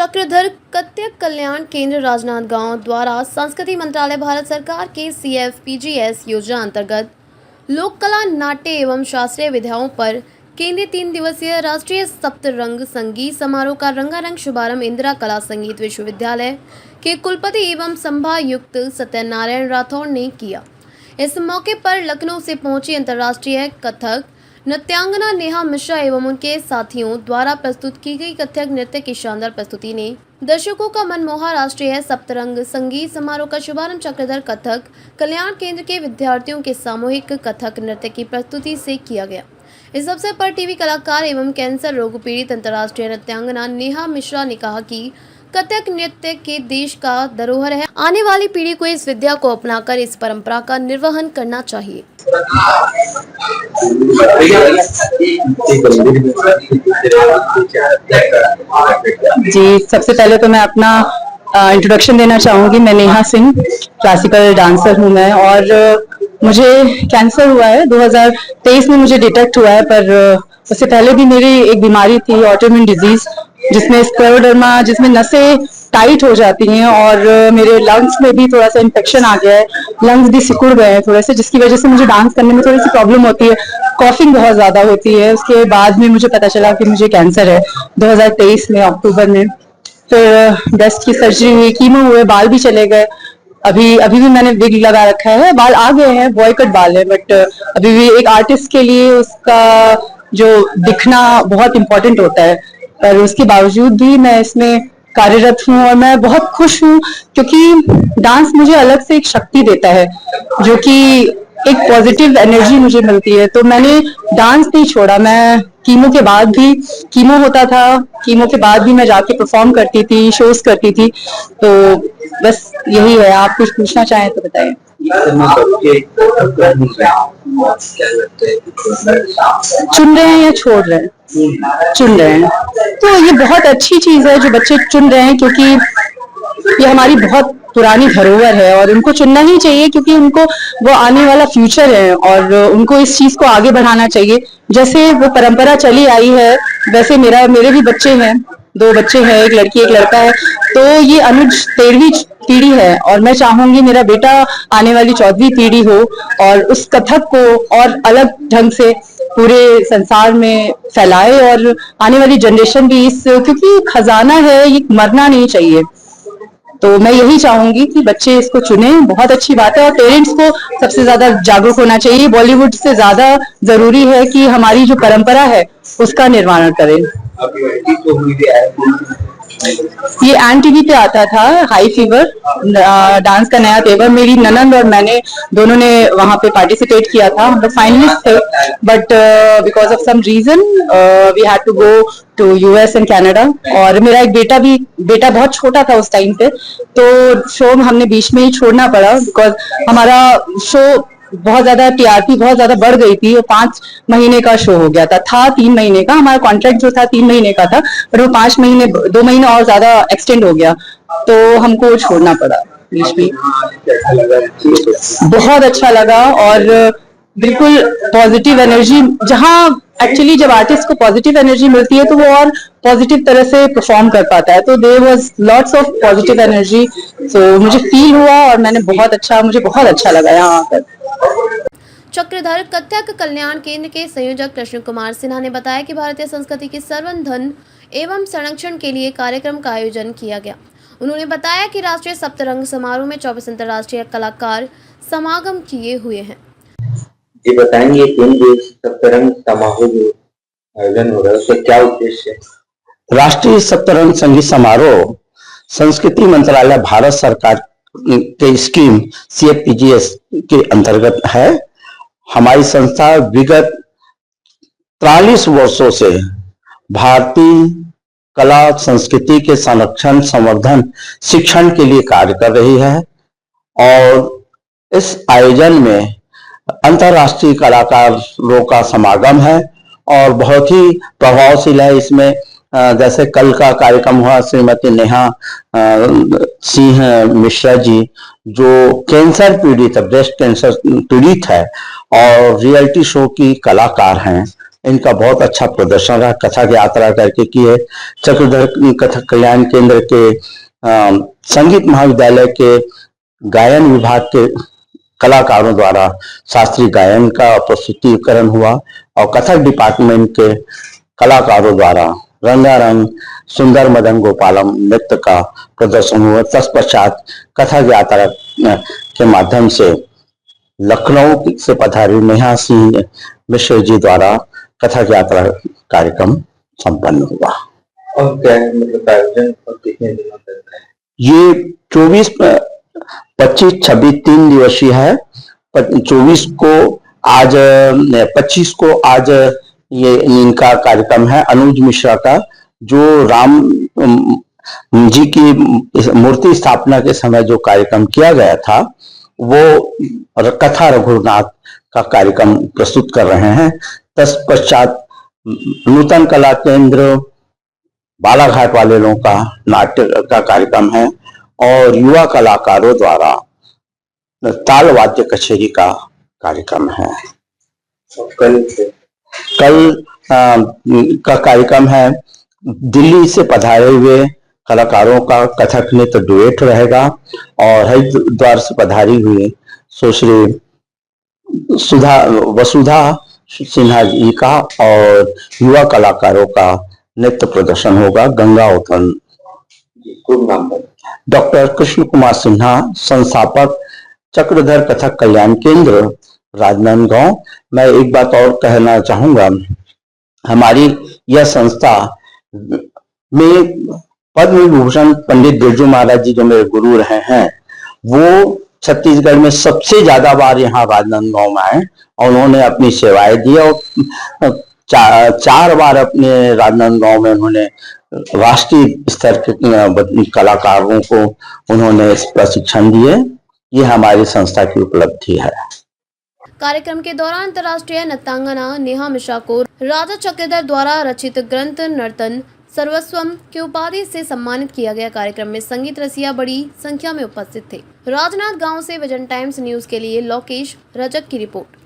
चक्रधर कथक कल्याण केंद्र राजनांदगांव द्वारा संस्कृति मंत्रालय भारत सरकार के CFPGS योजना अंतर्गत लोक कला, नाट्य एवं शास्त्रीय विधाओं पर केंद्रीय 3 दिवसीय राष्ट्रीय सप्तरंग संगीत समारोह का रंगारंग शुभारंभ इंदिरा कला संगीत विश्वविद्यालय के कुलपति एवं संभायुक्त सत्यनारायण राठौड़ ने किया। इस मौके पर लखनऊ से पहुंची अंतर्राष्ट्रीय कथक नृत्यांगना नेहा मिश्रा एवं उनके साथियों द्वारा प्रस्तुत की गई कथक नृत्य की शानदार प्रस्तुति ने दर्शकों का मन मोहा। राष्ट्रीय सप्तरंग संगीत समारोह का शुभारंभ चक्रधर कथक कल्याण केंद्र के विद्यार्थियों के सामूहिक कथक नृत्य की प्रस्तुति से किया गया। इस अवसर पर टीवी कलाकार एवं कैंसर रोग पीड़ित अंतर्राष्ट्रीय नृत्यांगना नेहा मिश्रा ने कहा कि कथक नृत्य के देश का धरोहर है। आने वाली पीढ़ी को इस विद्या को अपनाकर इस परंपरा का निर्वहन करना चाहिए। जी, सबसे पहले तो मैं अपना इंट्रोडक्शन देना चाहूंगी। मैं नेहा सिंह, क्लासिकल डांसर हूं मैं, और मुझे कैंसर हुआ है 2023 में मुझे डिटेक्ट हुआ है। पर उससे पहले भी मेरी एक बीमारी थी, ऑटोइम्यून डिजीज, जिसमें स्क्लेरोडर्मा, जिसमें नसें टाइट हो जाती हैं, और मेरे लंग्स में भी थोड़ा सा इन्फेक्शन आ गया है। लंग्स भी सिकुड़ गए हैं थोड़े से, जिसकी वजह से मुझे डांस करने में थोड़ी सी प्रॉब्लम होती है, कॉफिंग बहुत ज्यादा होती है। उसके बाद में मुझे पता चला कि मुझे कैंसर है 2023 में अक्टूबर में। फिर ब्रेस्ट की सर्जरी हुई, कीमो हुए, बाल भी चले गए। अभी भी मैंने विग लगा रखा है, बाल आ गए हैं, बॉय कट बाल है, बट अभी भी एक आर्टिस्ट के लिए उसका जो दिखना बहुत इम्पोर्टेंट होता है। पर उसके बावजूद भी मैं इसमें कार्यरत हूँ और मैं बहुत खुश हूँ, क्योंकि डांस मुझे अलग से एक शक्ति देता है, जो कि एक पॉजिटिव एनर्जी मुझे मिलती है। तो मैंने डांस नहीं छोड़ा। मैं कीमो के बाद भी, कीमो होता था, कीमो के बाद भी मैं जाके परफॉर्म करती थी, शोज करती थी। तो बस यही है। आप कुछ पूछना चाहें तो बताएं। चुन रहे हैं या छोड़ रहे हैं? चुन रहे हैं। तो ये बहुत अच्छी चीज है जो बच्चे चुन रहे हैं, क्योंकि ये हमारी बहुत पुरानी धरोहर है और उनको चुनना ही चाहिए, क्योंकि उनको वो आने वाला फ्यूचर है और उनको इस चीज को आगे बढ़ाना चाहिए। जैसे वो परंपरा चली आई है, वैसे मेरे भी बच्चे हैं, 2 बच्चे हैं, एक लड़की एक लड़का है। तो ये अनुज 13वीं पीढ़ी है और मैं चाहूंगी मेरा बेटा आने वाली 14वीं पीढ़ी हो और उस कथक को और अलग ढंग से पूरे संसार में फैलाए, और आने वाली जनरेशन भी क्योंकि खजाना है, ये मरना नहीं चाहिए। तो मैं यही चाहूंगी कि बच्चे इसको चुने, बहुत अच्छी बात है। और पेरेंट्स को सबसे ज्यादा जागरूक होना चाहिए। बॉलीवुड से ज्यादा जरूरी है कि हमारी जो परंपरा है उसका निर्माण करें। ये एन टीवी पे आता था, हाई फीवर डांस का नया तेवर। मेरी ननंद और मैंने दोनों ने वहां पे पार्टिसिपेट किया था। हम लोग फाइनलिस्ट थे, but because of some reason we had to go to US and Canada. और मेरा एक बेटा बहुत छोटा था उस टाइम पे, तो शो हमने बीच में ही छोड़ना पड़ा, बिकॉज हमारा शो बहुत ज्यादा TRP बहुत ज्यादा बढ़ गई थी। वो 5 महीने का शो हो गया था 3 महीने का। हमारा कॉन्ट्रैक्ट जो था 3 महीने का था, पर वो 5 महीने 2 महीने और ज्यादा एक्सटेंड हो गया, तो हमको छोड़ना पड़ा बीच में। बहुत अच्छा लगा, और बिल्कुल पॉजिटिव एनर्जी, जहाँ एक्चुअली जब आर्टिस्ट को पॉजिटिव एनर्जी मिलती है तो वो और पॉजिटिव तरह से परफॉर्म कर पाता है। तो there was lots of positive energy, so मुझे फील हुआ और मुझे बहुत अच्छा लगा यहाँ आकर। चक्रधर कथक कल्याण केंद्र के संयोजक कृष्ण कुमार सिन्हा ने बताया कि भारतीय संस्कृति के संवर्धन एवं संरक्षण के लिए कार्यक्रम का आयोजन किया गया। उन्होंने बताया कि राष्ट्रीय सप्तरंग समारोह में 24 अंतर्राष्ट्रीय कलाकार समागम किए हुए हैं। ये बताएंगे 3 दिवसीय सप्तरंग समारोह जो आयोजन हो रहा है उसका क्या उद्देश्य है? राष्ट्रीय सप्तरंग संगीत समारोह संस्कृति मंत्रालय भारत सरकार के स्कीम CFPGS के अंतर्गत है। हमारी संस्था विगत 43 वर्षों से भारतीय कला संस्कृति के संरक्षण, संवर्धन, शिक्षण के लिए कार्य कर रही है, और इस आयोजन में अंतर्राष्ट्रीय कलाकारों का समागम है और बहुत ही प्रभावशील है। इसमें जैसे कल का कार्यक्रम हुआ, श्रीमती नेहा सिंह मिश्रा जी जो कैंसर पीड़ित है, ब्रेस्ट कैंसर पीड़ित है और रियलिटी शो की कलाकार हैं, इनका बहुत अच्छा प्रदर्शन रहा, कथक यात्रा करके की है। चक्रधर कथक कल्याण केंद्र के संगीत महाविद्यालय के गायन विभाग के कलाकारों द्वारा शास्त्रीय गायन का प्रस्तुतिकरण हुआ और कथक डिपार्टमेंट के कलाकारों द्वारा रंगारंग सुंदर मदन गोपालम नृत्य का प्रदर्शन हुआ। तत्पश्चात कथक यात्रा के माध्यम से लखनऊ से पधारी नेहा सिंह मिश्र जी द्वारा कथक यात्रा कार्यक्रम संपन्न हुआ। और क्या है मतलब आयोजन और कितने दिनों तक है? ये 24, 25, 26 3 दिवसीय है। 24 को आज 25 को आज ये इनका कार्यक्रम है अनुज मिश्रा का, जो राम जी की मूर्ति स्थापना के समय जो कार्यक्रम किया गया था वो कथा रघुनाथ का कार्यक्रम प्रस्तुत कर रहे हैं। तत्पश्चात नूतन कला केंद्र बालाघाट वाले लोगों का नाट्य का कार्यक्रम है और युवा कलाकारों द्वारा ताल वाद्य कचेरी का कार्यक्रम है। और कल का कार्यक्रम है दिल्ली से पधारे हुए कलाकारों का कथक नृत्य डुएट रहेगा और हरिद्वार से पधारी हुई सुश्री वसुधा सिन्हा जी का और युवा कलाकारों का नृत्य प्रदर्शन होगा। गंगा उत्थान डॉक्टर कृष्ण कुमार सिन्हा, संस्थापक चक्रधर कथक कल्याण केंद्र राजनांदगांव। मैं एक बात और कहना चाहूंगा, हमारी यह संस्था में पद्म विभूषण पंडित बिरजू महाराज जी जो मेरे गुरु रहे हैं, वो छत्तीसगढ़ में सबसे ज्यादा बार यहाँ राजनांदगांव में आए और उन्होंने अपनी सेवाएं दी और चार बार अपने राजनांदगांव में उन्होंने राष्ट्रीय स्तर के कलाकारों को उन्होंने प्रशिक्षण दिए। ये हमारी संस्था की उपलब्धि है। कार्यक्रम के दौरान अंतर्राष्ट्रीय नृत्यांगना नेहा मिश्रा को राजा चक्रधर द्वारा रचित ग्रंथ नर्तन सर्वस्वम की उपाधि से सम्मानित किया गया। कार्यक्रम में संगीत रसिया बड़ी संख्या में उपस्थित थे। राजनांदगांव से विजन टाइम्स न्यूज के लिए लोकेश रजक की रिपोर्ट।